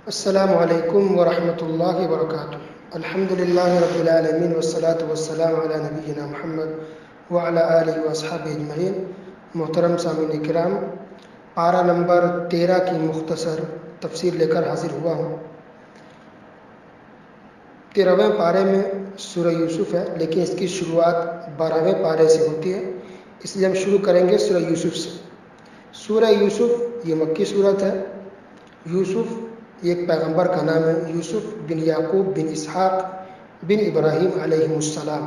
السلام علیکم ورحمۃ اللہ وبرکاتہ۔ الحمد للہ رب العالمین والصلاة والسلام علی نبینا محمد وعلی آلہ واصحابہ اجمعین۔ محترم سامعین کرام، پارہ نمبر 13 کی مختصر تفسیر لے کر حاضر ہوا ہوں۔ 13ویں پارے میں سورہ یوسف ہے، لیکن اس کی شروعات 12ویں پارے سے ہوتی ہے، اس لیے ہم شروع کریں گے سورہ یوسف سے۔ سورہ یوسف یہ مکی صورت ہے۔ یوسف یہ ایک پیغمبر کا نام ہے، یوسف بن یعقوب بن اسحاق بن ابراہیم علیہ السلام،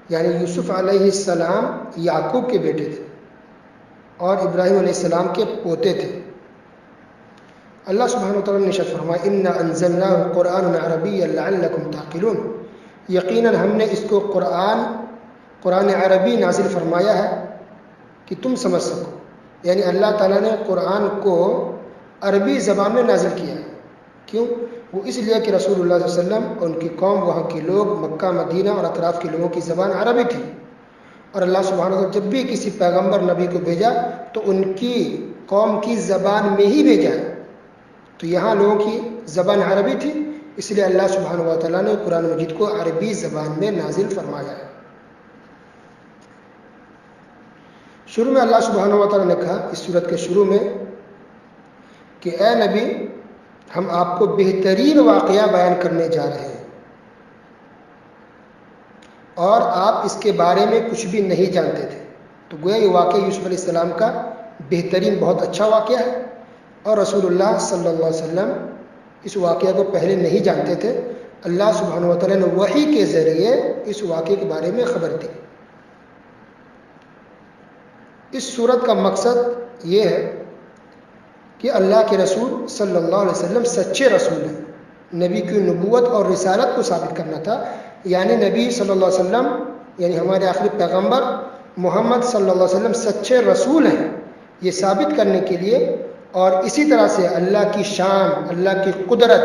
یعنی یوسف علیہ السلام یعقوب کے بیٹے تھے اور ابراہیم علیہ السلام کے پوتے تھے۔ اللہ سبحانہ وتعالیٰ نے ارشاد فرمایا انا انزلناہ قرآنا عربیا لعلکم تعقلون، یقیناً ہم نے اس کو قرآن عربی نازل فرمایا ہے کہ تم سمجھ سکو، یعنی اللہ تعالیٰ نے قرآن کو عربی زبان میں نازل کیا ہے۔ کیوں؟ وہ اس لیے کہ رسول اللہ صلی اللہ علیہ وسلم اور ان کی قوم، وہاں کے لوگ، مکہ مدینہ اور اطراف کے لوگوں کی زبان عربی تھی، اور اللہ سبحانہ وتعالیٰ جب بھی کسی پیغمبر نبی کو بھیجا تو ان کی قوم کی زبان میں ہی بھیجا ہے۔ تو یہاں لوگوں کی زبان عربی تھی، اس لیے اللہ سبحانہ وتعالیٰ نے قرآن مجید کو عربی زبان میں نازل فرمایا ہے۔ شروع میں اللہ سبحانہ وتعالیٰ نے کہا اس سورت کے شروع میں کہ اے نبی، ہم آپ کو بہترین واقعہ بیان کرنے جا رہے ہیں اور آپ اس کے بارے میں کچھ بھی نہیں جانتے تھے۔ تو گویا یہ واقعہ یوسف علیہ السلام کا بہترین بہت اچھا واقعہ ہے، اور رسول اللہ صلی اللہ علیہ وسلم اس واقعہ کو پہلے نہیں جانتے تھے۔ اللہ سبحانہ وتعالیٰ نے وحی کے ذریعے اس واقعے کے بارے میں خبر دی۔ اس صورت کا مقصد یہ ہے کہ اللہ کے رسول صلی اللہ علیہ وسلم سچے رسول ہیں، نبی کی نبوت اور رسالت کو ثابت کرنا تھا، یعنی نبی صلی اللہ علیہ وسلم یعنی ہمارے آخری پیغمبر محمد صلی اللہ علیہ وسلم سچے رسول ہیں، یہ ثابت کرنے کے لیے، اور اسی طرح سے اللہ کی شان، اللہ کی قدرت،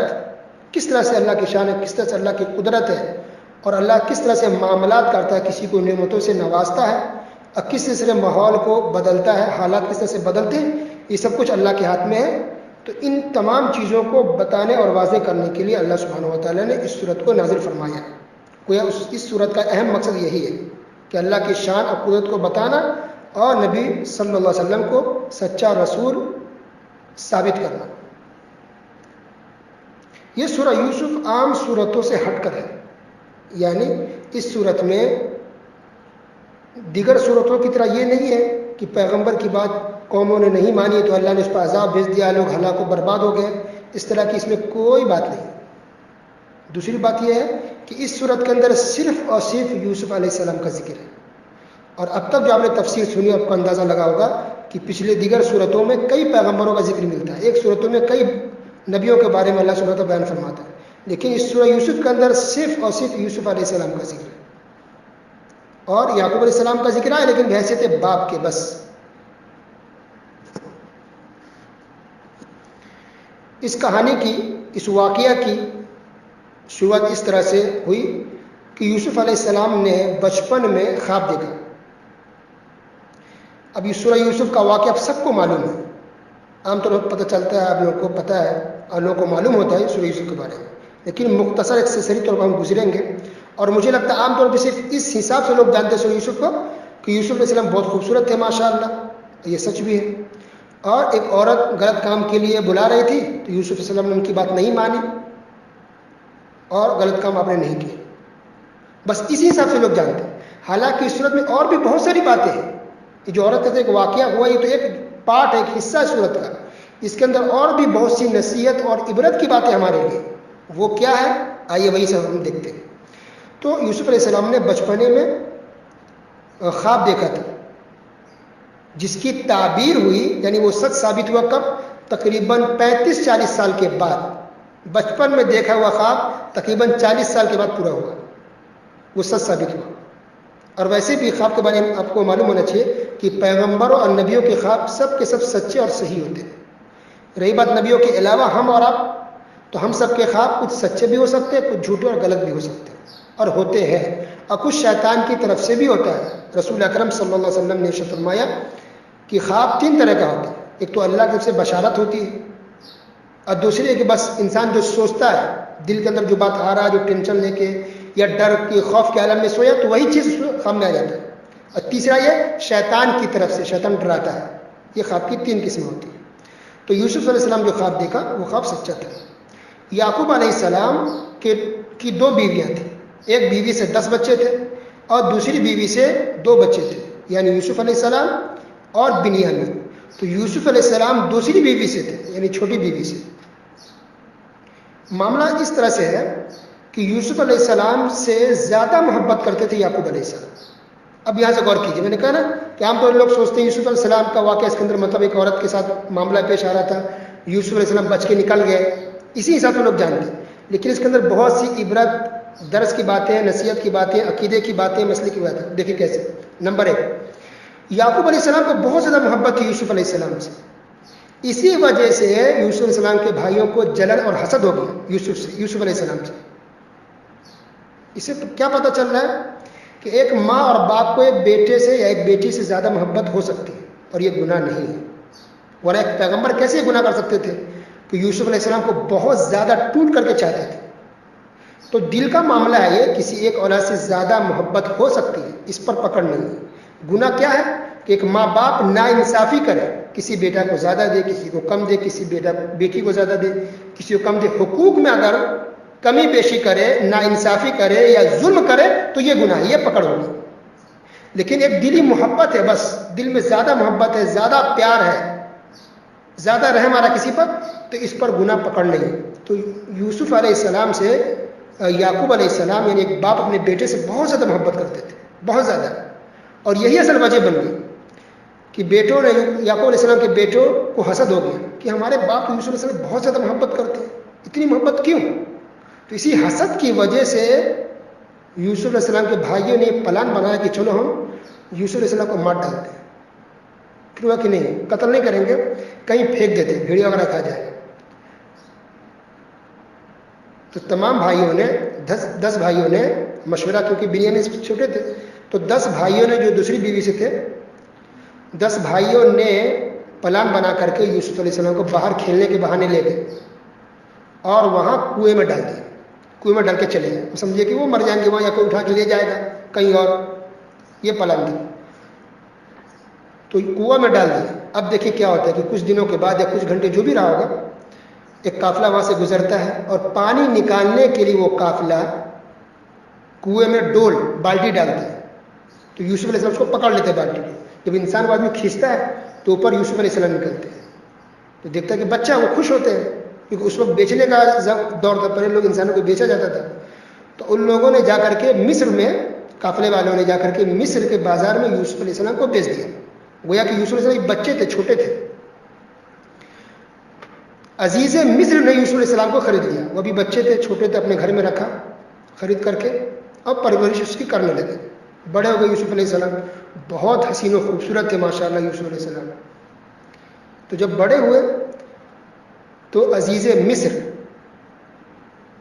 کس طرح سے اللہ کی شان ہے، کس طرح سے اللہ کی قدرت ہے، اور اللہ کس طرح سے معاملات کرتا ہے، کسی کو نعمتوں سے نوازتا ہے اور کس طرح سے ماحول کو بدلتا ہے، حالات کس طرح سے بدلتے ہیں، یہ سب کچھ اللہ کے ہاتھ میں ہے۔ تو ان تمام چیزوں کو بتانے اور واضح کرنے کے لیے اللہ سبحانہ وتعالیٰ نے اس صورت کو نازل فرمایا ہے۔ گویا اس صورت کا اہم مقصد یہی ہے کہ اللہ کی شان اور قدرت کو بتانا اور نبی صلی اللہ علیہ وسلم کو سچا رسول ثابت کرنا۔ یہ سورہ یوسف عام صورتوں سے ہٹ کر ہے، یعنی اس صورت میں دیگر صورتوں کی طرح یہ نہیں ہے کہ پیغمبر کی بات قوموں نے نہیں مانی تو اللہ نے اس پر عذاب بھیج دیا، لوگ ہلاک و برباد ہو گئے، اس طرح کی اس میں کوئی بات نہیں۔ دوسری بات یہ ہے کہ اس صورت کے اندر صرف اور صرف یوسف علیہ السلام کا ذکر ہے، اور اب تک جو آپ نے تفسیر سنی آپ کو اندازہ لگا ہوگا کہ پچھلے دیگر صورتوں میں کئی پیغمبروں کا ذکر ملتا ہے، ایک صورتوں میں کئی نبیوں کے بارے میں اللہ سبحانہ وتعالیٰ بیان فرماتا ہے، لیکن اس سورہ یوسف کے اندر صرف اور صرف یوسف علیہ السلام کا ذکر ہے، اور یعقوب علیہ السلام کا ذکر ہے لیکن بحیثیت باپ کے بس۔ اس کہانی کی، اس واقعہ کی شروعات اس طرح سے ہوئی کہ یوسف علیہ السلام نے بچپن میں خواب دیکھا۔ اب یہ سورہ یوسف کا واقعہ اب سب کو معلوم ہے، عام طور پر پتہ چلتا ہے، آپ لوگوں کو پتہ ہے اور لوگوں کو معلوم ہوتا ہے سورہ یوسف کے بارے میں، لیکن مختصر اختصاری طور پر ہم گزریں گے، اور مجھے لگتا ہے عام طور پہ صرف اس حساب سے لوگ جانتے ہیں سورہ یوسف کو کہ یوسف علیہ السلام بہت خوبصورت تھے ماشاءاللہ، یہ سچ بھی ہے، اور ایک عورت غلط کام کے لیے بلا رہی تھی تو یوسف علیہ السلام نے ان کی بات نہیں مانی اور غلط کام آپ نے نہیں کیا، بس اسی حساب سے لوگ جانتے ہیں۔ حالانکہ اس صورت میں اور بھی بہت ساری باتیں ہیں، یہ جو عورت کا ایک واقعہ ہوا یہ تو ایک پارٹ ہے، ایک حصہ ہے صورت کا، اس کے اندر اور بھی بہت سی نصیحت اور عبرت کی باتیں ہمارے لیے، وہ کیا ہے آئیے وہی سے ہم دیکھتے ہیں۔ تو یوسف علیہ السلام نے بچپنے میں خواب دیکھا تھا جس کی تعبیر ہوئی، یعنی وہ سچ ثابت ہوا کب؟ تقریباً 35-40 سال کے بعد۔ بچپن میں دیکھا ہوا خواب تقریباً 40 سال کے بعد پورا ہوا، وہ سچ ثابت ہوا۔ اور ویسے بھی خواب کے بارے میں آپ کو معلوم ہونا چاہیے کہ پیغمبروں اور نبیوں کے خواب سب کے سب سچے اور صحیح ہوتے ہیں۔ رہی بات نبیوں کے علاوہ ہم اور آپ، تو ہم سب کے خواب کچھ سچے بھی ہو سکتے ہیں، کچھ جھوٹے اور غلط بھی ہو سکتے ہیں اور ہوتے ہیں، اور کچھ شیطان کی طرف سے بھی ہوتا ہے۔ رسول اکرم صلی اللہ علیہ وسلم نے ارشاد فرمایا کہ خواب 3 طرح کا ہوتا ہے، ایک تو اللہ کی طرف سے بشارت ہوتی ہے، اور دوسری ہے کہ بس انسان جو سوچتا ہے دل کے اندر جو بات آ رہا ہے، جو ٹینشن لے کے یا ڈر کی خوف کے عالم میں سویا تو وہی چیز سامنے آ جاتا ہے. اور تیسرا یہ شیطان کی طرف سے شیطان ڈراتا ہے. یہ خواب کی 3 قسمیں ہوتی ہیں. تو یوسف علیہ السلام جو خواب دیکھا وہ خواب سچا تھا. یعقوب علیہ السلام کی 2 بیویاں تھیں. ایک بیوی سے 10 بچے تھے اور دوسری بیوی سے 2 بچے تھے، یعنی یوسف علیہ السلام اور بنیامین. تو یوسف علیہ السلام دوسری بیوی سے تھے، یعنی چھوٹی بیوی سے. معاملہ اس طرح سے ہے کہ یوسف علیہ السلام سے زیادہ محبت کرتے تھے یعقوب علیہ السلام. اب یہاں سے غور کیجیے، میں نے کہا نا کہ عام طور پر لوگ سوچتے ہیں یوسف علیہ السلام کا واقعہ اس کے اندر مطلب ایک عورت کے ساتھ معاملہ پیش آ رہا تھا، یوسف علیہ السلام بچ کے نکل گئے، اسی حساب سے لوگ جانتے ہیں. لیکن اس کے اندر بہت سی عبرت درس کی باتیں، نصیحت کی باتیں، عقیدے کی باتیں، مسئلے کی باتیں. دیکھیے کیسے. نمبر 1، یعقوب علیہ السلام کو بہت زیادہ محبت تھی یوسف علیہ السلام سے. اسی وجہ سے یوسف علیہ السلام کے بھائیوں کو جلن اور حسد ہو گیا یوسف علیہ السلام سے. اس سے کیا پتہ چل رہا ہے کہ ایک ماں اور باپ کو ایک بیٹے سے یا ایک بیٹی سے زیادہ محبت ہو سکتی ہے اور یہ گناہ نہیں ہے. ورنہ ایک پیغمبر کیسے گناہ کر سکتے تھے کہ یوسف علیہ السلام کو بہت زیادہ ٹوٹ کر کے چاہتے تھے. تو دل کا معاملہ ہے، یہ کسی ایک اولاد سے زیادہ محبت ہو سکتی ہے، اس پر پکڑ نہیں ہے. گناہ کیا ہے کہ ایک ماں باپ ناانصافی کرے، کسی بیٹا کو زیادہ دے، کسی کو کم دے، کسی بیٹی کو زیادہ دے، کسی کو کم دے. حقوق میں اگر کمی بیشی کرے، ناانصافی کرے یا ظلم کرے تو یہ گناہ ہے، یہ پکڑ ہوگی. لیکن ایک دلی محبت ہے، بس دل میں زیادہ محبت ہے، زیادہ پیار ہے، زیادہ رحم آ رہا کسی پر، تو اس پر گناہ پکڑ نہیں. تو یوسف علیہ السلام سے یعقوب علیہ السلام یعنی ایک باپ اپنے بیٹے سے بہت زیادہ محبت کرتے تھے، بہت زیادہ. اور یہی اصل وجہ بن گئی کہ بیٹوں نے یعقوب علیہ السلام کے بیٹوں کو حسد ہو گیا کہ ہمارے باپ یوسف علیہ السلام بہت زیادہ محبت کرتے ہیں، اتنی محبت کیوں؟ تو اسی حسد کی وجہ سے یوسف علیہ السلام کے بھائیوں نے پلان بنایا کہ چلو ہم یوسف علیہ السلام کو مار ڈالتے ہیں. پھر ہوا کہ نہیں، قتل نہیں کریں گے، کہیں پھینک دیتے ہیں، بھیڑیا وغیرہ کھا جائے. تو تمام بھائیوں نے 10 بھائیوں نے مشورہ، کیونکہ بنیامین چھوٹے تھے، تو 10 بھائیوں نے جو دوسری بیوی سے تھے 10 بھائیوں نے پلان بنا کر کے یوسف علیہ السلام کو باہر کھیلنے کے بہانے لے گئے اور وہاں کنویں میں ڈال دیا. کنویں میں ڈال کے چلے گئے، سمجھے کہ وہ مر جائیں گے وہاں، یا کوئی اٹھا کے لے جائے گا کہیں اور. یہ پلان تھی. تو کنواں میں ڈال دیا. اب دیکھیں کیا ہوتا ہے کہ کچھ دنوں کے بعد یا کچھ گھنٹے جو بھی رہا ہوگا، ایک قافلہ وہاں سے گزرتا ہے اور پانی نکالنے کے لیے وہ قافلہ کنویں میں ڈول بالٹی ڈالتا ہے. تو یوسف علیہ السلام اس کو پکڑ لیتے ہیں بالٹی کو. جب انسان کو آدمی کھینچتا ہے تو اوپر یوسف علیہ السلام نکلتے ہیں. تو دیکھتا ہے کہ بچہ، وہ خوش ہوتے ہیں کیونکہ اس وقت بیچنے کا دور تھا، پہلے لوگ انسانوں کو بیچا جاتا تھا. تو ان لوگوں نے جا کر کے مصر میں، قافلے والوں نے جا کر کے مصر کے بازار میں یوسف علیہ السلام کو بیچ دیا. گویا کہ یوسف علیہ السلام بچے تھے، چھوٹے تھے. عزیز مصر نے یوسف علیہ السلام کو خرید لیا. وہ بھی بچے تھے، چھوٹے تھے، اپنے گھر میں رکھا خرید کر کے، اب پرورش اس کی کرنے لگے. بڑے ہو گئے یوسف علیہ السلام، بہت حسین و خوبصورت تھے ماشاء اللہ یوسف علیہ السلام. تو جب بڑے ہوئے تو عزیز مصر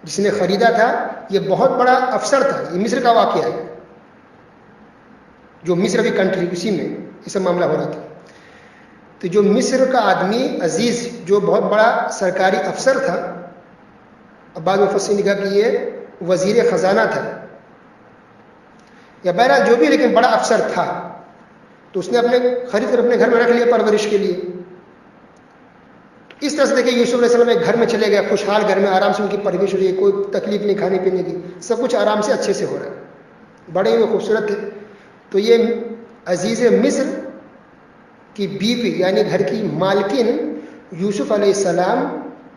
جس نے خریدا تھا، یہ بہت بڑا افسر تھا. یہ مصر کا واقعہ ہے، جو مصر کی کنٹری، اسی میں یہ سب معاملہ ہو رہا تھا. تو جو مصر کا آدمی عزیز، جو بہت بڑا سرکاری افسر تھا، اب بعض مفسرین نے کہا کہ یہ وزیر خزانہ تھا یا بہرحال جو بھی، لیکن بڑا افسر تھا. تو اس نے خرید کر اپنے گھر میں رکھ لیا پرورش کے لیے. اس طرح سے دیکھیں یوسف علیہ السلام ایک گھر میں چلے گئے، خوشحال گھر میں، آرام سے ان کی پرورش ہو رہی ہے، کوئی تکلیف نہیں کھانے پینے کی، سب کچھ آرام سے اچھے سے ہو رہا ہے. بڑے ہوئے خوبصورت تھے. تو یہ عزیز مصر کی بیوی یعنی گھر کی مالکن یوسف علیہ السلام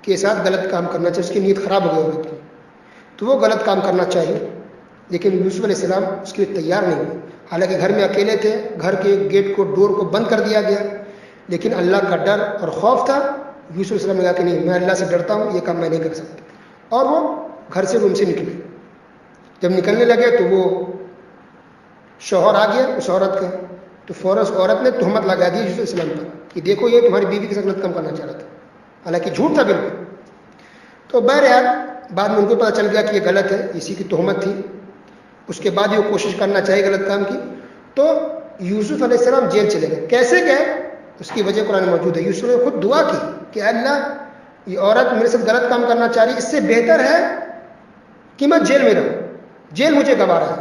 کے ساتھ غلط کام کرنا چاہیے، اس کی نیت خراب ہو گئی ہوتی، تو وہ غلط کام کرنا چاہیے. لیکن یوسف علیہ السلام اس کے لیے تیار نہیں ہوئے. حالانکہ گھر میں اکیلے تھے، گھر کے گیٹ کو، ڈور کو بند کر دیا گیا، لیکن اللہ کا ڈر اور خوف تھا. یوسف علیہ السلام نے کہا کہ نہیں، میں اللہ سے ڈرتا ہوں، یہ کام میں نہیں کر سکتا. اور وہ گھر سے، روم سے نکلے. جب نکلنے لگے تو وہ شوہر آ گیا اس عورت کا. تو فوراً اس عورت نے تہمت لگا دی یوسف علیہ السلام پر کہ دیکھو یہ تمہاری بیوی کے ساتھ غلط کام کرنا چاہ رہا تھا، حالانکہ جھوٹ تھا بالکل. تو بہرحال بعد میں ان کو پتہ چل گیا کہ یہ غلط ہے، اسی کی تہمت تھی. اس کے بعد یہ کوشش کرنا چاہیے غلط کام کی. تو یوسف علیہ السلام جیل چلے گئے. کیسے گئے اس کی وجہ قرآن موجود ہے. یوسف نے خود دعا کی کہ اللہ یہ عورت میرے ساتھ غلط کام کرنا چاہ رہی، اس سے بہتر ہے کہ میں جیل میں رہوں، جیل مجھے گوارا ہے۔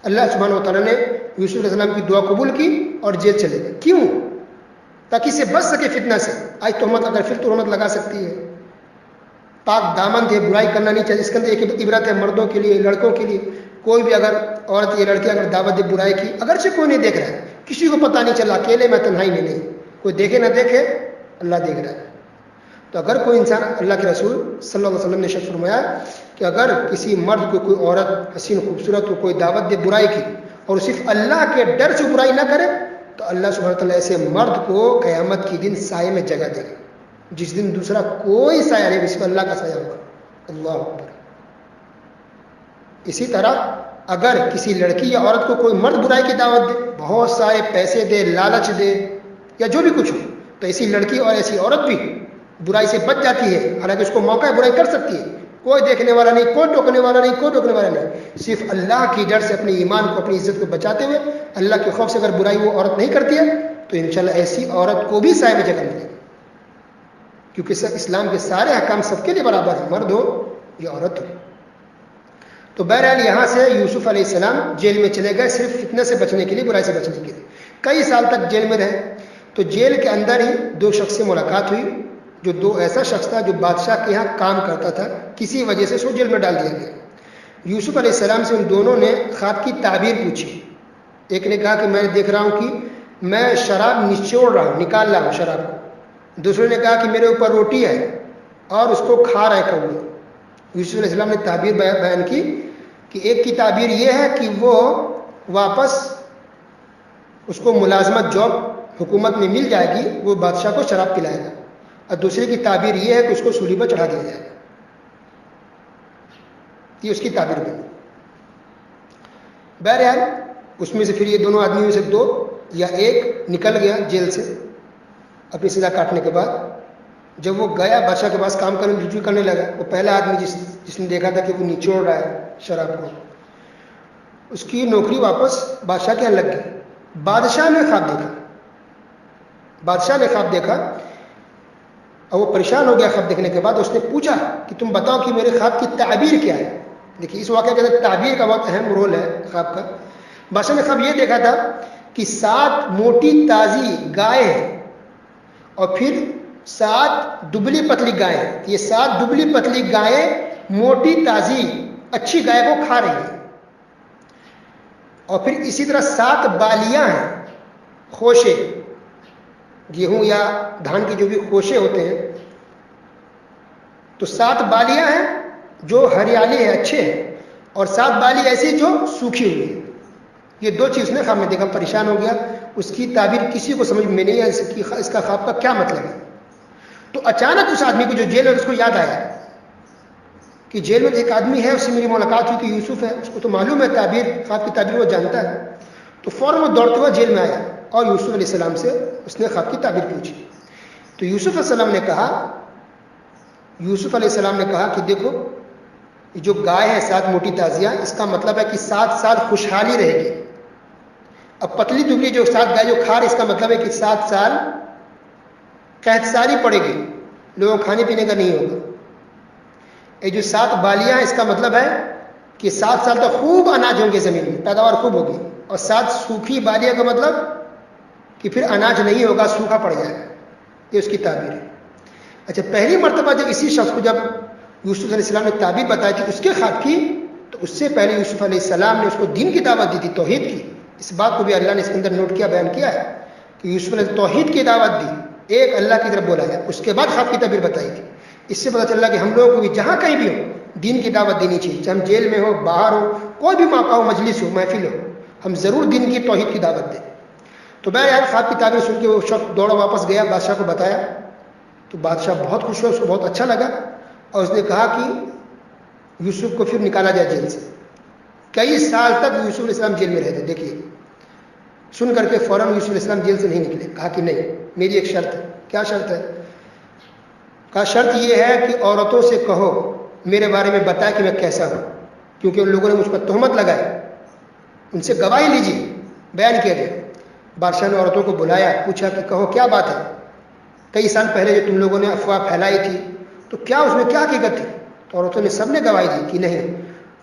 اللہ سبحانہ و تعالیٰ نے یوسف علیہ السلام کی دعا قبول کی اور جیل چلے گئے۔ کیوں؟ تاکہ اسے بچ سکے فتنہ سے۔ آج تہمت اگر پھر تہمت لگا سکتی ہے، پاک دامن تھے، برائی کرنا نہیں چاہیے۔ اس کے اندر ایک عبرت ہے مردوں کے لیے، لڑکوں کے لیے۔ کوئی بھی اگر عورت یا لڑکی اگر دعوت دے برائی کی، اگرچہ کوئی نہیں دیکھ رہا ہے، کسی کو پتہ نہیں چلا، اکیلے میں تنہائی میں نہیں، کوئی دیکھے نہ دیکھے، اللہ دیکھ رہا ہے، تو اگر کوئی انسان، اللہ کے رسول صلی اللہ علیہ وسلم نے ارشاد فرمایا کہ اگر کسی مرد کو کوئی عورت حسین خوبصورت کو کوئی دعوت دے برائی کی اور صرف اللہ کے ڈر سے برائی نہ کرے، تو اللہ سبحانہ وتعالیٰ ایسے مرد کو قیامت کی دن سائے میں جگہ دے گا، جس دن دوسرا کوئی سایہ نہیں، صرف اللہ کا سایہ ہوگا۔ اللہ اکبر۔ اسی طرح اگر کسی لڑکی یا عورت کو کوئی مرد برائی کی دعوت دے، بہت سارے پیسے دے، لالچ دے، یا جو بھی کچھ ہو، تو ایسی لڑکی اور ایسی عورت بھی برائی سے بچ جاتی ہے، حالانکہ اس کو موقع ہے برائی کر سکتی ہے، کوئی دیکھنے والا نہیں، کوئی ٹوکنے والا نہیں، کوئی ٹوکنے والا نہیں، صرف اللہ کی ڈر سے اپنے ایمان کو، اپنی عزت کو بچاتے ہوئے اللہ کے خوف سے اگر برائی وہ عورت نہیں کرتی ہے، تو انشاءاللہ ایسی عورت کو بھی سائے میں جگہ ملے گی، کیونکہ اسلام کے سارے احکام سب کے لیے برابر ہیں، مرد ہو یا عورت ہو۔ تو بہرحال یہاں سے یوسف علیہ السلام جیل میں چلے گئے، صرف فتنہ سے بچنے کے لیے، برائی سے بچنے کے لیے۔ کئی سال تک جیل میں رہے، تو جیل کے اندر ہی دو شخص سے ملاقات ہوئی، جو دو ایسا شخص تھا جو بادشاہ کے یہاں کام کرتا تھا، کسی وجہ سے اس کو جیل میں ڈال دیا گیا۔ یوسف علیہ السلام سے ان دونوں نے خواب کی تعبیر پوچھی۔ ایک نے کہا کہ میں دیکھ رہا ہوں کہ میں شراب نچوڑ رہا ہوں، نکال رہا ہوں شراب کو۔ دوسرے نے کہا کہ میرے اوپر روٹی ہے اور اس کو کھا رہے کوے۔ یوسف علیہ السلام نے تعبیر بیان کی کہ ایک کی تعبیر یہ ہے کہ وہ واپس اس کو ملازمت، جاب حکومت میں مل جائے گی، وہ بادشاہ کو شراب پلائے گا، اور دوسرے کی تعبیر یہ ہے کہ اس کو سولی پر چڑھا دیا جائے گا۔ یہ اس کی تعبیر بنی۔ بہرحال اس میں سے پھر یہ دونوں آدمیوں میں سے دو یا ایک نکل گیا جیل سے اپنی سزا کاٹنے کے بعد۔ جب وہ گیا بادشاہ کے پاس کام کرنے رجوع کرنے لگا، وہ پہلا آدمی جس نے دیکھا تھا کہ وہ نچوڑ رہا ہے شراب کو، اس کی نوکری واپس بادشاہ کے یہاں لگ گئی۔ بادشاہ نے خواب دیکھا اور وہ پریشان ہو گیا خواب دیکھنے کے بعد۔ اس نے پوچھا کہ تم بتاؤ کہ میرے خواب کی تعبیر کیا ہے۔ دیکھیے اس واقعے کے اندر تعبیر کا بہت اہم رول ہے خواب کا۔ بادشاہ نے خواب یہ دیکھا تھا کہ 7 موٹی تازی گائے ہیں اور پھر 7 دبلی پتلی گائے ہیں۔ یہ 7 دبلی پتلی گائیں موٹی تازی اچھی گائے کو کھا رہی ہیں، اور پھر اسی طرح 7 بالیاں ہیں، خوشے، گیہوں یا دھان کے جو بھی خوشے ہوتے ہیں، تو 7 بالیاں ہیں جو ہریالی ہے، اچھے ہیں، اور 7 بالی ایسی جو سوکھی ہوئی ہیں۔ یہ 2 چیز نے خواب میں دیکھا، پریشان ہو گیا۔ اس کی تعبیر کسی کو سمجھ میں نہیں آئی، اس کا خواب کا کیا مطلب ہے۔ تو اچانک اس آدمی کو جو جیل ہے اس کو یاد آیا کہ جیل میں ایک آدمی ہے، اس سے میری ملاقات ہوئی کہ یوسف ہے، اس کو تو معلوم ہے تعبیر، خواب کی تعبیر وہ جانتا ہے۔ تو فوراً وہ دوڑتے ہوئے جیل میں آیا اور یوسف علیہ السلام سے اس نے خواب کی تعبیر پوچھی۔ تو یوسف علیہ السلام نے کہا کہ دیکھو یہ جو گائے ہے 7 موٹی تازیاں، اس کا مطلب ہے کہ 7 سال خوشحالی رہے گی۔ اب پتلی دبلی جو 7 گائے جو کھا رہی، اس کا مطلب ہے کہ 7 سال قحط ساری پڑے گی، لوگوں کھانے پینے کا نہیں ہوگا۔ یہ جو 7 بالیاں ہیں، اس کا مطلب ہے کہ 7 سال تک خوب اناج ہوں گے، زمین میں پیداوار خوب ہوگی، اور 7 سوکھی بالیاں کا مطلب کہ پھر اناج نہیں ہوگا، سوکھا پڑ جائے گا۔ یہ اس کی تعبیر ہے۔ اچھا، پہلی مرتبہ جب اسی شخص کو جب یوسف علیہ السلام نے تعبیر بتائی تھی اس کے خواب کی، تو اس سے پہلے یوسف علیہ السلام نے اس کو دین کی دعوت دی تھی، توحید کی۔ اس بات کو بھی اللہ نے اس کے اندر نوٹ کیا، بیان کیا ہے کہ یوسف نے توحید کی دعوت دی، ایک اللہ کی طرف بلایا، اس کے بعد خواب کی تعبیر بتائی تھی۔ اس سے پتہ چلا کہ ہم لوگوں کو بھی جہاں کہیں بھی ہو دین کی دعوت دینی چاہیے، چاہے ہم جیل میں ہو، باہر ہو، کوئی بھی موقع ہو، مجلس ہو، محفل ہو، ہم ضرور دین کی توحید کی دعوت دیں۔ تو بہرحال خواب کی تعبیر سن کے وہ شخص دوڑا واپس گیا، بادشاہ کو بتایا، تو بادشاہ بہت خوش ہوا، اس کو بہت اچھا لگا، اور اس نے کہا کہ یوسف کو پھر نکالا جائے جیل سے۔ کئی سال تک یوسف علیہ السلام جیل میں رہتے۔ دیکھیے سن کر کے فوراً یوسف علیہ السلام جیل سے نہیں نکلے، کہا کہ نہیں، میری ایک شرط ہے۔ کیا شرط ہے؟ کہا شرط یہ ہے کہ عورتوں سے کہو میرے بارے میں بتائے کہ میں کیسا ہوں، کیونکہ ان لوگوں نے مجھ پر تہمت لگائی، ان سے گواہی لیجیے، بیان کیا جائے۔ بادشاہ نے عورتوں کو بلایا، پوچھا کہ کہو کیا بات ہے، کئی سال پہلے جو تم لوگوں نے افواہ پھیلائی تھی تو کیا اس میں کیا حقیقت تھی؟ تو عورتوں نے سب نے گواہی دی کہ نہیں،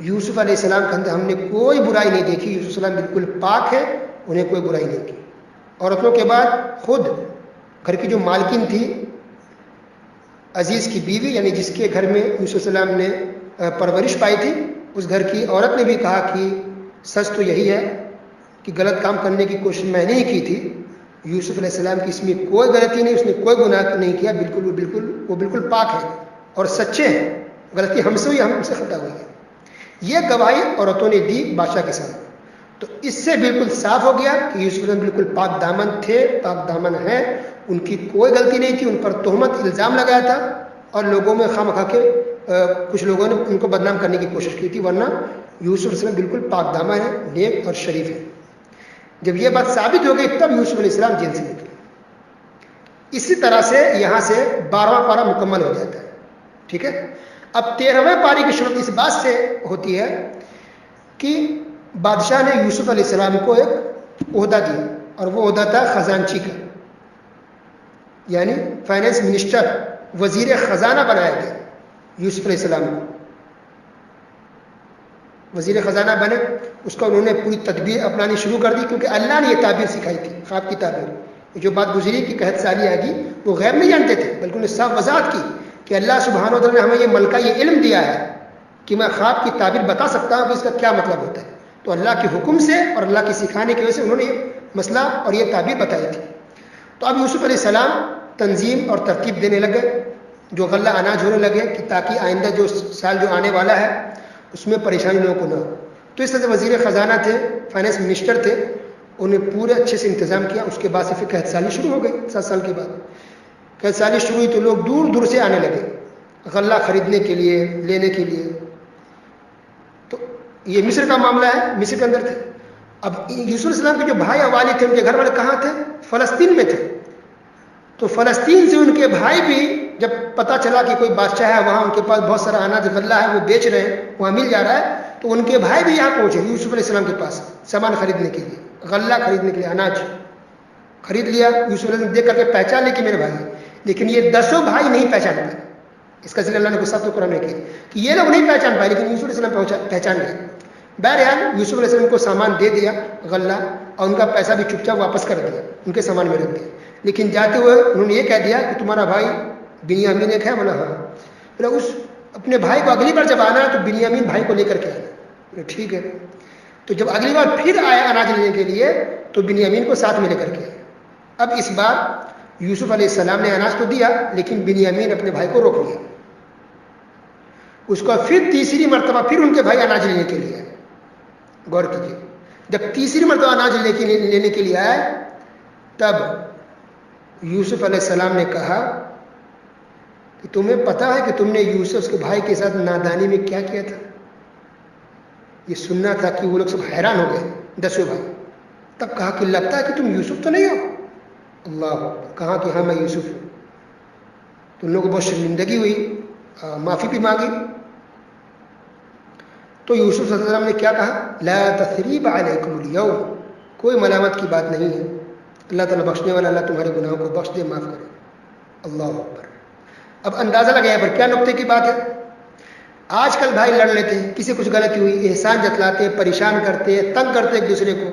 یوسف علیہ السلام کے اندر ہم نے کوئی برائی نہیں دیکھی، یوسف علیہ السلام بالکل پاک ہے، انہیں کوئی برائی نہیں کی۔ عورتوں کے بعد خود گھر کی جو مالکن تھی، عزیز کی بیوی، یعنی جس کے گھر میں یوسف علیہ السلام نے پرورش پائی تھی، اس گھر کی عورت نے بھی کہا کہ سچ تو یہی ہے کہ غلط کام کرنے کی کوشش میں نے ہی کی تھی، یوسف علیہ السلام کی اس میں کوئی غلطی نہیں، اس نے کوئی گناہ نہیں کیا، وہ بالکل پاک ہے اور سچے ہیں، غلطی ہم سے ہوئی، ہم سے خطا ہوئی ہے۔ یہ گواہی عورتوں نے دی بادشاہ کے سامنے۔ تو اس سے بالکل صاف ہو گیا کہ یوسف علیہ السلام بالکل پاک دامن تھے، پاک دامن ہیں، ان کی کوئی غلطی نہیں تھی، ان پر تہمت الزام لگایا تھا اور لوگوں میں خواہ مخواہ کے کچھ لوگوں نے ان کو بدنام کرنے کی کوشش کی تھی، ورنہ یوسف علیہ السلام بالکل پاک دامن ہے، نیک اور شریف ہے۔ جب یہ بات ثابت ہو گئی تب یوسف علیہ السلام جیل سے نکلے۔ اسی طرح سے یہاں سے 12واں پارہ مکمل ہو جاتا ہے، ٹھیک ہے۔ اب 13ویں پارے کی شروعات اس بات سے ہوتی ہے کہ بادشاہ نے یوسف علیہ السلام کو ایک عہدہ دیا، اور وہ عہدہ تھا خزانچی کا، یعنی فائنینس منسٹر، وزیر خزانہ بنایا گیا یوسف علیہ السلام کو۔ وزیر خزانہ بنے، اس کا انہوں نے پوری تدبیر اپنانی شروع کر دی، کیونکہ اللہ نے یہ تعبیر سکھائی تھی، خواب کی تعبیر۔ یہ جو بات گزری کہ قحط سالی آئے گی، وہ غیب نہیں جانتے تھے، بلکہ انہوں نے صاف وضاحت کی کہ اللہ سبحانہ و تعالیٰ نے ہمیں یہ ملکہ، یہ علم دیا ہے کہ میں خواب کی تعبیر بتا سکتا ہوں کہ اس کا کیا مطلب ہوتا ہے۔ تو اللہ کے حکم سے اور اللہ کی سکھانے کی وجہ سے انہوں نے یہ مسئلہ اور یہ تعبیر بتائی تھی۔ تو اب یوسف علیہ السلام تنظیم اور ترتیب دینے لگے، جو غلہ اناج ہونے لگے کہ تاکہ آئندہ جو سال جو آنے والا ہے اس میں پریشانی لوگوں کو نہ ہو۔ تو اس طرح سے وزیر خزانہ تھے، فائنینس منسٹر تھے، انہیں پورے اچھے سے انتظام کیا۔ اس کے بعد سے پھر قحط سالی شروع ہو گئی، 7 سال کے بعد قحط سالی شروع ہوئی تو لوگ دور دور سے آنے لگے غلہ خریدنے کے لیے، لینے کے لیے۔ تو یہ مصر کا معاملہ ہے، مصر کے اندر تھے۔ اب یوسف علیہ السلام کے جو بھائی اور والد تھے، ان کے گھر والے کہاں تھے؟ فلسطین میں تھے۔ تو فلسطین سے ان کے بھائی بھی جب پتہ چلا کہ کوئی بادشاہ ہے وہاں، ان کے پاس بہت سارا اناج غلہ ہے، وہ بیچ رہے ہیں، وہاں مل جا رہا ہے، تو ان کے بھائی بھی یہاں پہنچے یوسف علیہ السلام کے پاس سامان خریدنے کے لیے، غلہ خریدنے کے لیے، اناج خرید لیا۔ یوسف علیہ السلام دیکھ کر کے پہچان لے کہ میرے بھائی ہیں، لیکن یہ 10 بھائی نہیں پہچان پائے۔ اس کا ذکر اللہ نے غصہ تو قرآن میں کیا کہ یہ لوگ نہیں پہچان پائے، لیکن یوسف علیہ السلام پہچان گئے۔ بہرحال یوسف علیہ السلام کو سامان دے دیا غلہ، اور ان کا پیسہ بھی چپ چاپ واپس کر دیا، ان کے سامان میں رکھ دیا۔ لیکن جاتے ہوئے انہوں نے یہ کہہ دیا کہ تمہارا بھائی بنیامین ایک ہے؟ بولا ہاں۔ بولا اس اپنے بھائی کو اگلی بار جب آنا ہے تو بنیامین بھائی کو لے کر کے آنا۔ بولا ٹھیک ہے۔ تو جب اگلی بار پھر آیا اناج لینے کے لیے تو بنیامین کو ساتھ میں لے کر کے آیا۔ اب اس بار یوسف علیہ السلام نے اناج تو دیا، لیکن بنیامین اپنے بھائی کو روک لیا۔ اس کو پھر تیسری مرتبہ پھر ان کے بھائی اناج لینے کے لیے آئے۔ غور کیجیے، جب تیسری مرتبہ اناج لینے کے لیے آئے تب یوسف علیہ السلام نے کہا کہ تمہیں پتہ ہے کہ تم نے یوسف کے بھائی کے ساتھ نادانی میں کیا کیا تھا؟ یہ سننا تھا کہ وہ لوگ سب حیران ہو گئے، 10 بھائی۔ تب کہا کہ لگتا ہے کہ تم یوسف تو نہیں ہو۔ اللہ، کہا کہ ہاں میں یوسف ہوں۔ تو ان لوگوں کو بہت شرمندگی ہوئی، معافی بھی مانگی۔ تو یوسف صلی اللہ علیہ وسلم نے کیا کہا؟ لا تثریب علیکم اليوم، کوئی ملامت کی بات نہیں ہے، اللہ تعالیٰ بخشنے والا، اللہ تمہارے گناہوں کو بخش دے، معاف کرے۔ اللہ اکبر۔ اب اندازہ لگا یہاں پر کیا نقطے کی بات ہے۔ آج کل بھائی لڑ لیتے ہیں، کسی کچھ غلطی ہوئی احسان جتلاتے، پریشان کرتے، تنگ کرتے ایک دوسرے کو،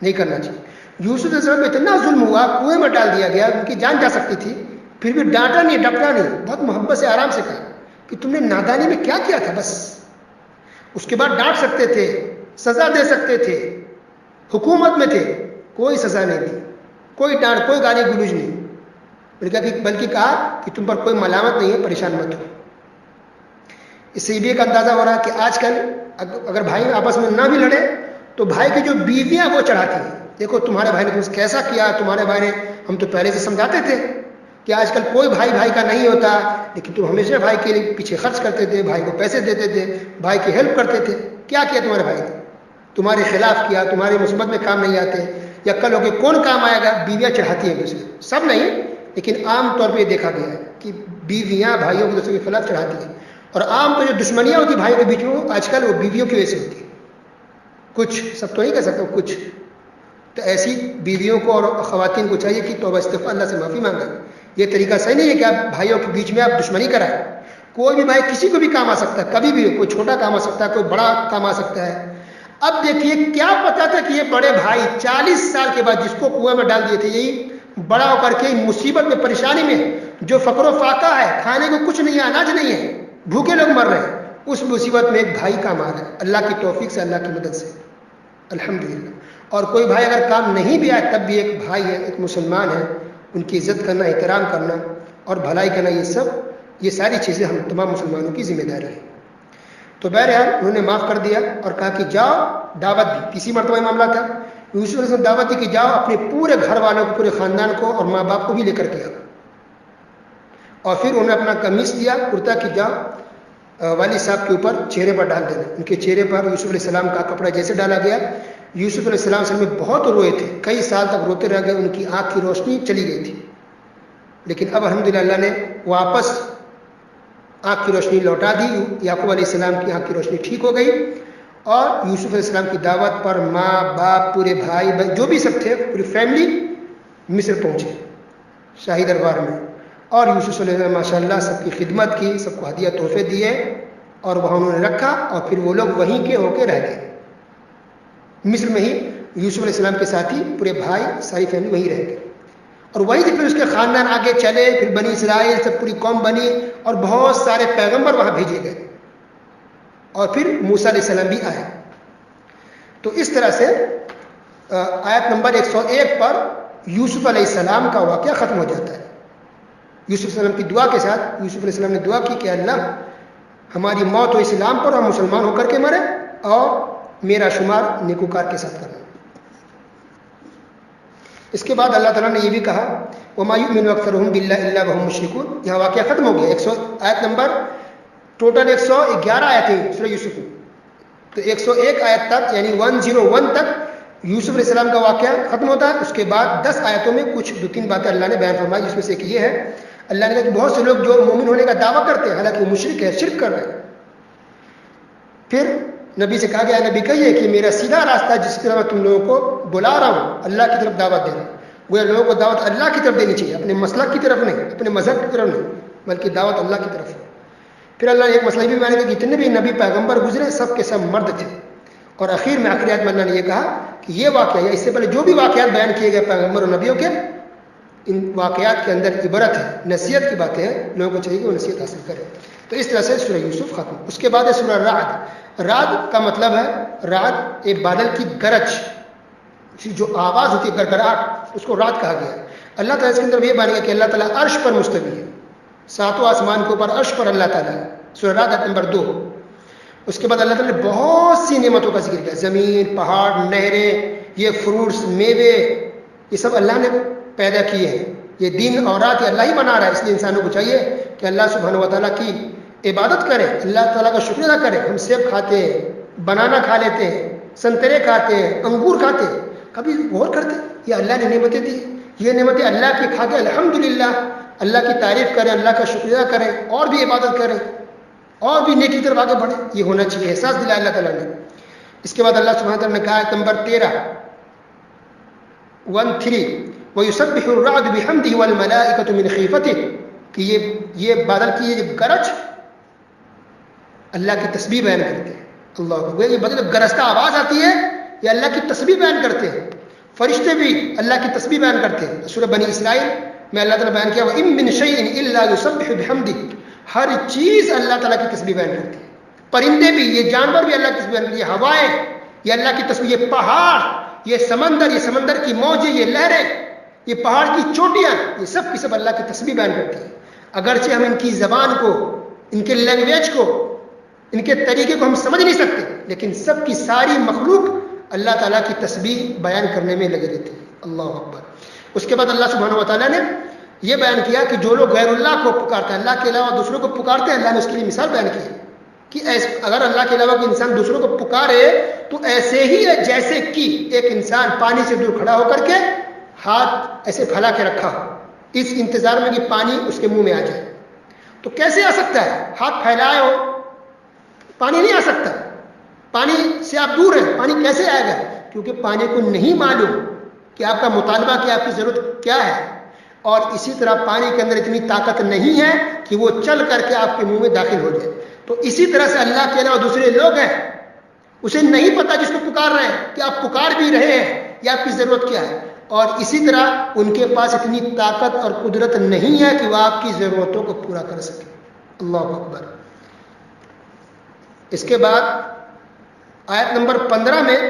نہیں کرنا چاہیے۔ یوسف علیہ السلام پہ اتنا ظلم ہوا، کنویں میں ڈال دیا گیا، ان کی جان جا سکتی تھی، پھر بھی ڈانٹا نہیں، ڈپٹا نہیں، بہت محبت سے آرام سے کہا کہ تم نے نادانی میں کیا کیا تھا۔ بس اس کے بعد ڈانٹ سکتے تھے، سزا دے سکتے تھے، حکومت میں تھے، کوئی سزا نہیں دی، کوئی ڈانٹ، کوئی گالی گلوج نہیں، بلکہ کہا کہ تم پر کوئی ملامت نہیں ہے، پریشان مت ہو۔ اس سے بھی ایک اندازہ ہو رہا ہے کہ آج کل اگر بھائی آپس میں نہ بھی لڑے تو بھائی کی جو بیویاں وہ چڑھاتی ہیں، دیکھو تمہارے بھائی نے تم سے کیسا کیا، تمہارے بھائی نے، ہم تو پہلے سے سمجھاتے تھے کہ آج کل کوئی بھائی بھائی کا نہیں ہوتا، لیکن تم ہمیشہ بھائی کے لیے پیچھے خرچ کرتے تھے، بھائی کو پیسے دیتے تھے، بھائی کی ہیلپ کرتے تھے۔ کیا کیا تمہارے بھائی نے؟ تمہارے خلاف کیا، تمہاری مثبت میں کام نہیں آتے، یا کل ہو کے کون کام آئے گا؟ بیویاں چڑھاتی ہیں دوسرے، سب نہیں لیکن عام طور پہ یہ دیکھا گیا ہے کہ بیویاں بھائیوں کو دوسرے کے خلاف چڑھاتی ہیں، اور عام طور جو دشمنیاں ہوتی ہیں بھائیوں کے بیچ میں آج کل وہ بیویوں کی وجہ سے ہوتی ہیں۔ کچھ، سب تو نہیں کہہ سکتا، کچھ تو ایسی بیویوں کو اور خواتین کو چاہیے کہ توبہ استغفار، اللہ سے معافی مانگیں۔ یہ طریقہ صحیح نہیں ہے کہ آپ بھائیوں کے بیچ میں آپ دشمنی کرائیں، کوئی بھی بھائی کسی کو بھی کام آ سکتا ہے، کبھی بھی کوئی چھوٹا کام آ سکتا ہے، کوئی بڑا کام آ سکتا ہے۔ اب دیکھیے کیا پتا تھا کہ یہ بڑے بھائی 40 سال کے بعد جس کو کنویں میں ڈال دیے تھے، یہی بڑا ہو کر کے مصیبت میں پریشانی میں جو فقر و فاقہ ہے، کھانے کو کچھ نہیں ہے، اناج نہیں ہے، بھوکے لوگ مر رہے ہیں، اس مصیبت میں ایک بھائی کام آ رہا ہے اللہ کی توفیق سے، اللہ کی مدد سے، الحمدللہ۔ اور کوئی بھائی اگر کام نہیں بھی آئے تب بھی ایک بھائی ہے، ایک مسلمان ہے، ان کی عزت کرنا، احترام کرنا اور بھلائی کرنا، یہ ساری چیزیں ہم تمام مسلمانوں کی ذمہ داری ہے۔ تو بہرحال انہوں نے معاف کر دیا اور کہا کہ جاؤ، دعوت دی، تیسری مرتبہ معاملہ تھا، یوسف علیہ السلام دعوت دی کہ جاؤ اپنے پورے گھر والوں کو، پورے خاندان کو اور ماں باپ کو بھی لے کر کے آؤ۔ اور پھر انہوں نے اپنا قمیص دیا، کرتا کہ جاؤ والد صاحب کے اوپر چہرے پر ڈال دینا۔ ان کے چہرے پر یوسف علیہ السلام کا کپڑا جیسے ڈالا گیا، یوسف علیہ السلام اصل میں بہت روئے تھے، کئی سال تک روتے رہ گئے، ان کی آنکھ کی روشنی چلی گئی تھی، لیکن اب الحمدللہ اللہ نے واپس آنکھ کی روشنی لوٹا دی، یعقوب علیہ السلام کی آنکھ کی روشنی ٹھیک ہو گئی، اور یوسف علیہ السلام کی دعوت پر ماں باپ، پورے بھائی بہن جو بھی سب تھے، پوری فیملی مصر پہنچے شاہی دربار میں، اور یوسف علیہ السلام ماشاء اللہ سب کی خدمت کی، سب کو ہدیہ تحفے دیے، اور وہاں انہوں نے رکھا، اور پھر وہ لوگ وہیں کے ہو کے رہ گئے، مصر میں ہی یوسف علیہ السلام کے ساتھی پورے بھائی ساری فیملی وہیں رہ گئے، اور وہیں سے پھر اس کے خاندان آگے چلے، پھر بنی اسرائیل سب پوری قوم بنی، اور بہت سارے پیغمبر وہاں بھیجے گئے، اور پھر موسیٰ علیہ السلام بھی آئے۔ تو اس طرح سے آیت نمبر 101 پر یوسف علیہ السلام کا واقعہ ختم ہو جاتا ہے۔ یوسف علیہ السلام کی دعا کے ساتھ یوسف علیہ السلام نے دعا کی کہ اللہ ہماری موت ہو اسلام پر، ہم مسلمان ہو کر کے مرے، اور میرا شمار نیکوکار کے ساتھ کرنا۔ اس کے بعد اللہ تعالیٰ نے یہ بھی کہا وَمَا يُؤْمِنُ أَكْثَرُهُمْ بِاللَّهِ إِلَّا وَهُمْ مُشْرِكُونَ۔ یہاں واقعہ ختم ہو گیا، آیت نمبر ٹوٹل 111 آیتیں سورہ یوسف میں، تو 101 آیت تک یعنی 101 تک یوسف علیہ السلام کا واقعہ ختم ہوتا ہے۔ اس کے بعد 10 آیتوں میں کچھ 2-3 باتیں اللہ نے بیان فرمائی، جس میں سے ایک یہ ہے، اللہ نے کہا کہ بہت سے لوگ جو مومن ہونے کا دعویٰ کرتے ہیں حالانکہ وہ مشرک ہے، شرک کر رہے ہیں۔ پھر نبی سے کہا گیا نبی کہیے کہ میرا سیدھا راستہ جس کی طرف میں تم لوگوں کو بلا رہا ہوں، اللہ کی طرف دعوت دے رہا ہوں، وہ لوگوں کو دعوت اللہ کی طرف دینی چاہیے، اپنے مسلک کی طرف نہیں، اپنے مذہب کی طرف نہیں، بلکہ دعوت اللہ کی طرف ہے۔ پھر اللہ نے ایک مسئلہ بھی بیان کیا کہ جتنے بھی نبی پیغمبر گزرے سب کے سب مرد تھے، اور آخر میں آخری آیت میں اللہ نے یہ کہا کہ یہ واقعہ یا اس سے پہلے جو بھی واقعات بیان کیے گئے پیغمبر اور نبیوں کے، ان واقعات کے اندر عبرت ہے، نصیحت کی باتیں ہیں، لوگوں کو چاہیے کہ وہ نصیحت حاصل کریں۔ تو اس طرح سے سورہ یوسف ختم۔ اس کے بعد ہے سورہ رعد۔ رعد کا مطلب ہے، رعد ایک بادل کی گرج، جو آواز ہوتی ہے گڑگڑاہٹ، اس کو رعد کہا گیا ہے۔ اللہ تعالیٰ اس کے اندر یہ بیان کیا کہ اللہ تعالیٰ عرش پر مستوی ہے، ساتوں آسمان کے اوپر عرش پر اللہ تعالیٰ ہے، سورہ رعد آیت نمبر 2۔ اس کے بعد اللہ تعالیٰ نے بہت سی نعمتوں کا ذکر کیا، زمین، پہاڑ، نہریں، یہ فروٹس، میوے، یہ سب اللہ نے پیدا کیے ہیں، یہ دن اور رات یہ اللہ ہی بنا رہا ہے، اس لیے انسانوں کو چاہیے کہ اللہ سبحانہ و تعالیٰ کی عبادت کریں، اللہ تعالیٰ کا شکر ادا کریں۔ ہم سیب کھاتے ہیں، بنانا کھا لیتے ہیں، سنترے کھاتے ہیں، انگور کھاتے ہیں، کبھی غور کرتے ہیں یہ اللہ نے نعمتیں دی، یہ نعمتیں اللہ کی کھا کے الحمدللہ اللہ کی تعریف کریں، اللہ کا شکر ادا کریں، اور بھی عبادت کریں، اور بھی نیکی کی طرف آگے بڑھیں، یہ ہونا چاہیے، احساس دلایا اللہ تعالیٰ نے۔ اس کے بعد اللہ سبحانہ وتعالیٰ نے کہا آیت نمبر 13 وَيُسَبِّحُ الرَّعْدُ بِحَمْدِهِ وَالْمَلَائِكَةُ مِنْ خِيفَتِهِ، کہ یہ بادل کی یہ گرج اللہ کی تسبیح بیان کرتے ہیں۔ اللہ اکبر، یہ بدل گرجتا آواز آتی ہے، یہ اللہ کی تسبیح بیان کرتے ہیں، فرشتے بھی اللہ کی تسبیح بیان کرتے ہیں۔ سورہ بنی اسرائیل میں اللہ تعالیٰ بیان کیا وَإِن مِّن شَيْءٍ إِلَّا يُسَبِّحُ بِحَمْدِهِ، ہر چیز اللہ تعالیٰ کی تسبیح بیان کرتی ہے، پرندے بھی، یہ جانور بھی اللہ کی تسبیح بیان کرتی ہے، یہ ہوائیں یہ اللہ کی تسبیح، یہ پہاڑ، یہ سمندر کی موجیں، یہ لہریں، یہ پہاڑ کی چوٹیاں، یہ سب کی سب اللہ کی تسبیح بیان کرتی ہیں۔ اگرچہ ہم ان کی زبان کو، ان کے لینگویج کو، ان کے طریقے کو ہم سمجھ نہیں سکتے، لیکن سب کی ساری مخلوق اللہ تعالیٰ کی تسبیح بیان کرنے میں لگے رہتے ہیں۔ اللہ اکبر۔ اس کے بعد اللہ سبحانہ و تعالیٰ نے یہ بیان کیا کہ جو لوگ غیر اللہ کو پکارتے ہیں، اللہ کے علاوہ دوسروں کو پکارتے ہیں، اللہ نے اس کے لیے مثال بیان کی کہ اگر اللہ کے علاوہ کوئی انسان دوسروں کو پکارے تو ایسے ہی ہے جیسے کہ ایک انسان پانی سے دور کھڑا ہو کر کے ہاتھ ایسے پھیلا کے رکھا ہو، اس انتظار میں کہ پانی اس کے منہ میں آ جائے۔ تو کیسے آ سکتا ہے؟ ہاتھ پھیلائے ہو، پانی نہیں آ سکتا، پانی سے آپ دور ہیں، پانی کیسے آئے گا؟ کیونکہ پانی کو نہیں معلوم کہ آپ کا مطالبہ کیا، آپ کی ضرورت کیا ہے، اور اسی طرح پانی کے اندر اتنی طاقت نہیں ہے کہ وہ چل کر کے آپ کے منہ میں داخل ہو جائے. تو اسی طرح سے اللہ کے علاوہ دوسرے لوگ ہیں، اسے نہیں پتا جس کو پکار رہے ہیں کہ آپ پکار بھی رہے ہیں یا آپ کی ضرورت کیا ہے، اور اسی طرح ان کے پاس اتنی طاقت اور قدرت نہیں ہے کہ وہ آپ کی ضرورتوں کو پورا کر سکے. اللہ اکبر. اس کے بعد آیت نمبر 15 میں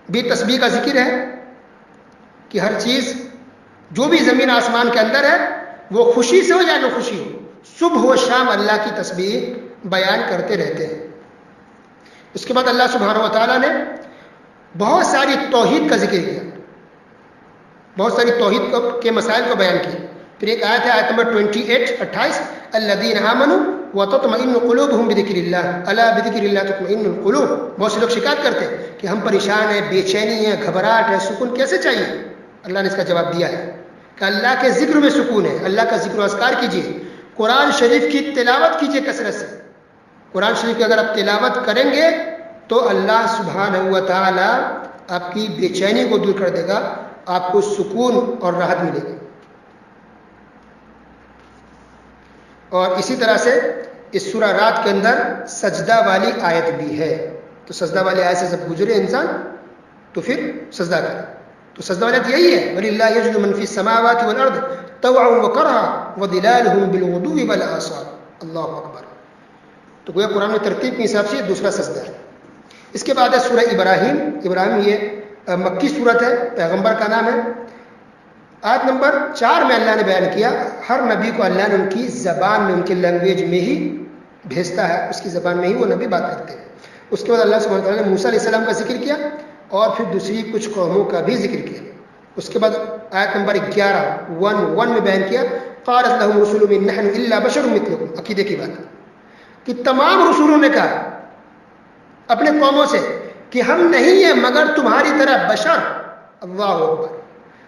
بھی تسبیح کا ذکر ہے کہ ہر چیز جو بھی زمین آسمان کے اندر ہے وہ خوشی سے ہو یا نہ خوشی ہو، صبح و شام اللہ کی تسبیح بیان کرتے رہتے ہیں. اس کے بعد اللہ سبحانہ و تعالیٰ نے بہت ساری توحید کا ذکر کیا، بہت ساری توحید کے مسائل کو بیان کیا. پھر ایک آیت ہے، آیت نمبر 28 الذین آمنوا وتطمئن قلوبهم بذکر اللہ الا بذکر اللہ تطمئن القلوب. بہت سے لوگ شکایت کرتے ہیں کہ ہم پریشان ہیں، بے چینی ہے، گھبراہٹ ہے، سکون کیسے چاہیے؟ اللہ نے اس کا جواب دیا ہے کہ اللہ کے ذکر میں سکون ہے. اللہ کا ذکر و اذکار کیجیے، قرآن شریف کی تلاوت کیجیے کثرت سے. قرآن شریف کی اگر آپ تلاوت کریں گے تو اللہ سبحانہ و تعالی آپ کی بے چینی کو دور کر دے گا، آپ کو سکون اور راحت ملے گی. اور اسی طرح سے اس سورہ رات کے اندر سجدہ والی آیت بھی ہے. تو سجدہ والی آیت سے جب گزرے انسان تو پھر سجدہ کرے. تو سجدہ والی آیت یہی ہے، وَلِلَّهِ يَسْجُدُ مَن فِي السَّمَاوَاتِ وَالْأَرْضِ طَوْعًا وَكَرْهًا وَظِلَالُهُم بِالْغُدُوِّ وَالْآصَالِ. اللہ اکبر. تو گویا قرآن میں ترتیب کے حساب سے دوسرا سجدہ ہے. اس کے بعد ہے سورہ ابراہیم. ابراہیم یہ مکی صورت ہے، پیغمبر کا نام ہے. آیت نمبر 4 میں اللہ نے بیان کیا ہر نبی کو اللہ نے ان کی زبان میں، ان کے لینگویج میں ہی بھیجتا ہے، اس کی زبان میں ہی وہ نبی بات کرتے ہیں. اس کے بعد اللہ سبحانہ وتعالیٰ نے موسیٰ علیہ السلام کا ذکر کیا اور پھر دوسری کچھ قوموں کا بھی ذکر کیا. اس کے بعد آیت نمبر 11 میں بیان کیا قالت لهم رسلهم إن نحن إلا بشر مثلكم. عقیدے کی بات کہ تمام رسولوں نے کہا اپنے قوموں سے کہ ہم نہیں ہیں مگر تمہاری طرح بشر. اللہ اکبر.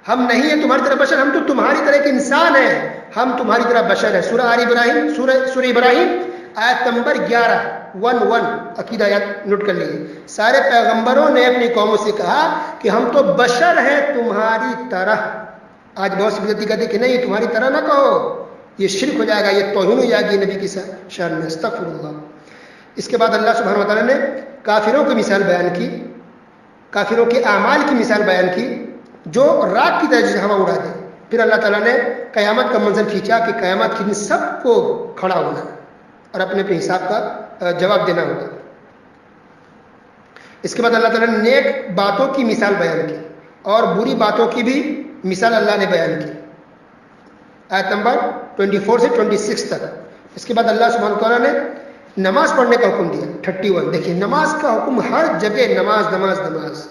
ہم نہیں ہیں تمہاری طرح بشر، ہم تو تمہاری طرح ایک انسان ہیں، ہم تمہاری طرح بشر ہیں. سورہ آل ابراہیم، سورہ ابراہیم آیت نمبر 11 عقیدہ آیات نوٹ کر لیجیے. سارے پیغمبروں نے اپنی قوموں سے کہا کہ ہم تو بشر ہیں تمہاری طرح. آج بہت سی بدعتی کہتے کہ نہیں تمہاری طرح نہ کہو، یہ شرک ہو جائے گا، یہ توہین ہو جائے گی نبی کی شان میں. استغفر اللہ. اس کے بعد اللہ سبحانہ وتعالیٰ نے کافروں کی مثال بیان کی، کافروں کے اعمال کی مثال بیان کی جو راک کی طرح جیسے ہوا اڑا دے. پھر اللہ تعالیٰ نے قیامت کا منظر کھینچا کہ قیامت کے دن سب کو کھڑا ہونا اور اپنے اپنے حساب کا جواب دینا ہوگا. اس کے بعد اللہ تعالیٰ نے نیک باتوں کی مثال بیان کی اور بری باتوں کی بھی مثال اللہ نے بیان کی. آیت نمبر 24 سے 26 تک. اس کے بعد اللہ سبحانہ وتعالیٰ نے نماز پڑھنے کا حکم دیا. 31 دیکھیے نماز کا حکم ہر جگہ، نماز نماز نماز.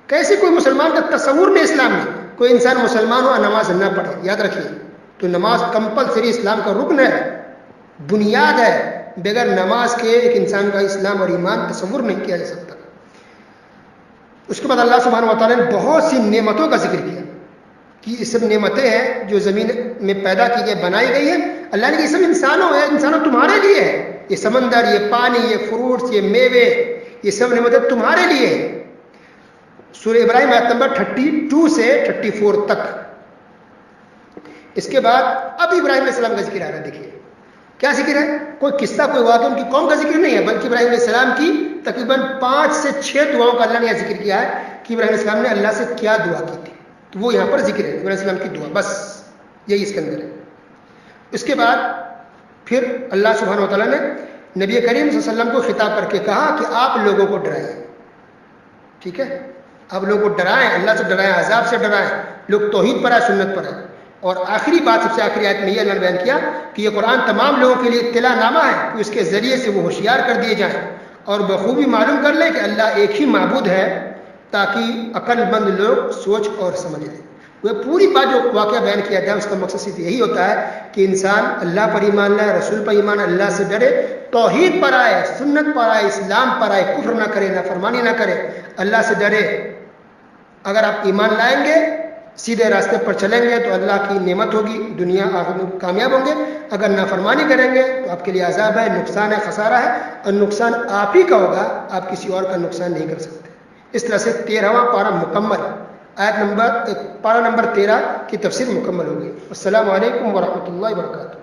کیسے کوئی مسلمان کا تصور نہیں اسلام میں کوئی انسان مسلمان ہو اور نماز نہ پڑھے. یاد رکھیے تو نماز کمپلسری اسلام کا رکن ہے، بنیاد ہے. بغیر نماز کے ایک انسان کا اسلام اور ایمان تصور نہیں کیا جا سکتا. اس کے بعد اللہ سبحانہ وتعالیٰ نے بہت سی نعمتوں کا ذکر کیا کہ یہ سب نعمتیں ہیں جو زمین میں پیدا کی گئی، بنائی گئی ہیں. اللہ نے یہ سب انسانوں تمہارے لیے ہے. یہ سمندر، یہ پانی، یہ فروٹس، یہ میوے، یہ سب نعمتیں تمہارے لیے ہیں. سورہ ابراہیم آیت نمبر 32 سے 34 تک. اس کے بعد اب ابراہیم علیہ السلام کا ذکر آ رہا ہے. دیکھیے کیا ذکر ہے، کوئی قصہ کوئی واقعہ ان کی قوم کا ذکر نہیں ہے، بلکہ ابراہیم علیہ السلام کی تقریباً 5 سے 6 دعاؤں کا اللہ نے یہ ذکر کیا ہے کہ ابراہیم علیہ السلام نے اللہ سے کیا دعا کی تھی. تو وہ یہاں پر ذکر ہے ابراہیم علیہ السلام کی دعا، بس یہی اس کے اندر ہے. اس کے بعد پھر اللہ سبحانہ وتعالیٰ نے نبی کریم صلی اللہ علیہ وسلم کو خطاب کر کے کہا کہ آپ لوگوں کو ڈرائیں. ٹھیک ہے، آپ لوگوں کو ڈرائیں، اللہ سے ڈرائیں، عذاب سے ڈرائیں. لوگ توحید پر آئے، سنت پر آئے. اور آخری بات، سب سے آخری آیت میں یہ اللہ نے بیان کیا کہ یہ قرآن تمام لوگوں کے لیے اطلاع نامہ ہے کہ اس کے ذریعے سے وہ ہوشیار کر دیے جائیں اور بخوبی معلوم کر لیں کہ اللہ ایک ہی معبود ہے، تاکہ عقل مند لوگ سوچ اور سمجھ لیں. وہ پوری بات جو واقعہ بیان کیا جائے اس کا مقصد صرف یہی ہوتا ہے کہ انسان اللہ پر ایمان لائے، رسول پر ایمان، اللہ سے ڈرے، توحید پر آئے، سنت پر آئے، اسلام پر آئے، کفر نہ کرے، نافرمانی نہ کرے، اللہ سے ڈرے. اگر آپ ایمان لائیں گے، سیدھے راستے پر چلیں گے تو اللہ کی نعمت ہوگی، دنیا آخرت میں کامیاب ہوں گے. اگر نافرمانی کریں گے تو آپ کے لیے عذاب ہے، نقصان ہے، خسارہ ہے، اور نقصان آپ ہی کا ہوگا، آپ کسی اور کا نقصان نہیں کر سکتے. اس طرح سے 13واں پارہ مکمل. آیت نمبر پارہ نمبر 13 کی تفسیر مکمل ہو گئی. السلام علیکم ورحمۃ اللہ وبرکاتہ.